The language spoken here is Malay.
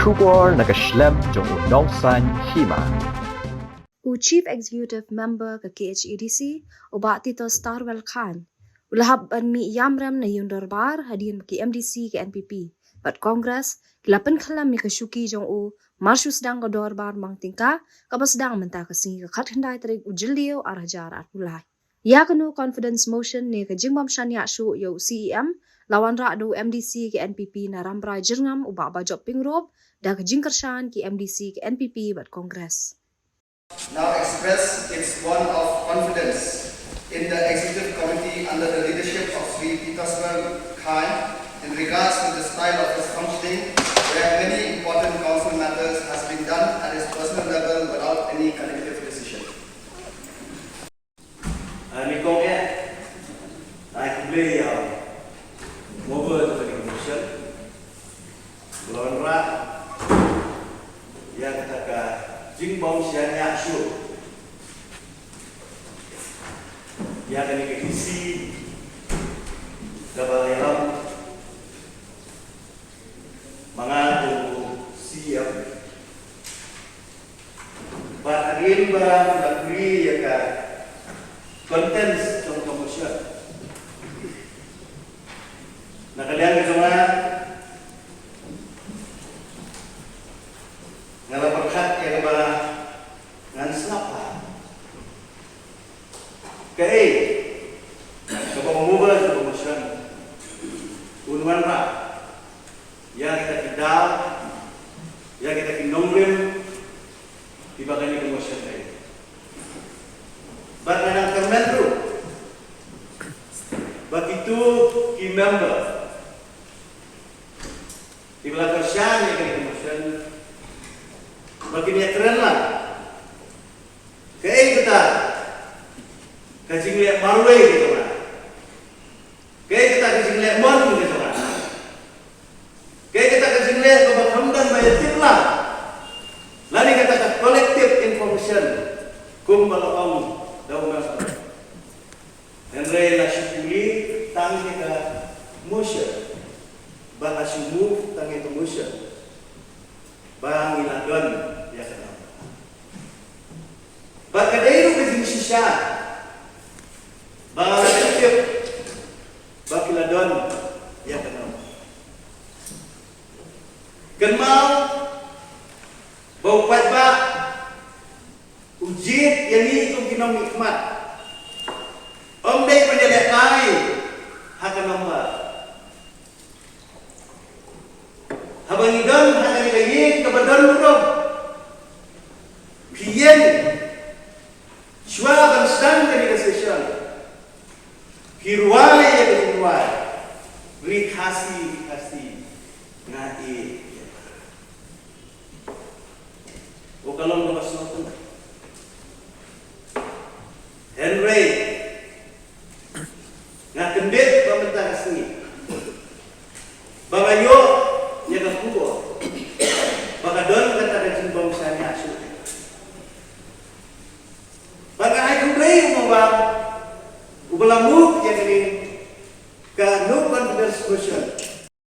Shubor nakaslem jong unongsan hima. Chief Executive Member ke KHEDC, Uba Tito Starwell Khan, ulahab an mi yamram na yung darbar hadin ki MDC ke NPP, but Congress, kilapan kalam mi kasyuki jong marsyus dang ka darbar mang tingka, kabas dang menta kasi kakat henday tarig ujiliyo arajar at ulay. Ya kanu confidence motion ni ka jingbam shanya shu yo CEM, lawan ra do MDC ke NPP na rambra jirngam uba bajop pingrob, da ka jingkarshan ki MDC ke NPP but Congress. Now express its bond of confidence in the Executive Committee under the leadership of Sri Tito Starwell Khan in regards to the style of his functioning, where many important council matters has been done at his personal level without any collective decision. Nikong I play mobile to the commission. Belum yang kata Jingbong Sianya Shu yang kami isi dalam mengadu siap bahagian barang negeri yang konten trong commercial nak kalian semua ngalah berkat yang ba ngan slapa kay kapag mubal sa promotion unwan ra ya kita kidal ya kita kinongrim tiba kani promotion ay but nanang kemenru but itu ki member tiba kerjaan ya kani promotion bagi dia keren lah. Kaya kita kasing lihat marway gitu lah. Kaya kita kasing lihat mon gitu lah. Kaya kita kasing lihat kebahamdan bayatin lah. Lalu kata collective information kumpalaong daw mas. Henry nasyukuli tangi ka motion. Ba asyumove tangi ka motion. Bang iladon ya kenal. Bakadairu kajing sisya. Bang iladon bakiladon ya kenal. Kenal bau patba ujit yang itu kinom nikmat. Om dai penjelek kai hakan nomba. Habang idon hakan ilayin kebadan urop. Kiyen shwa dan sedang dari session. Hirwale ya hirwale. Rikasi ngai. O kalong lepas nonton. Henry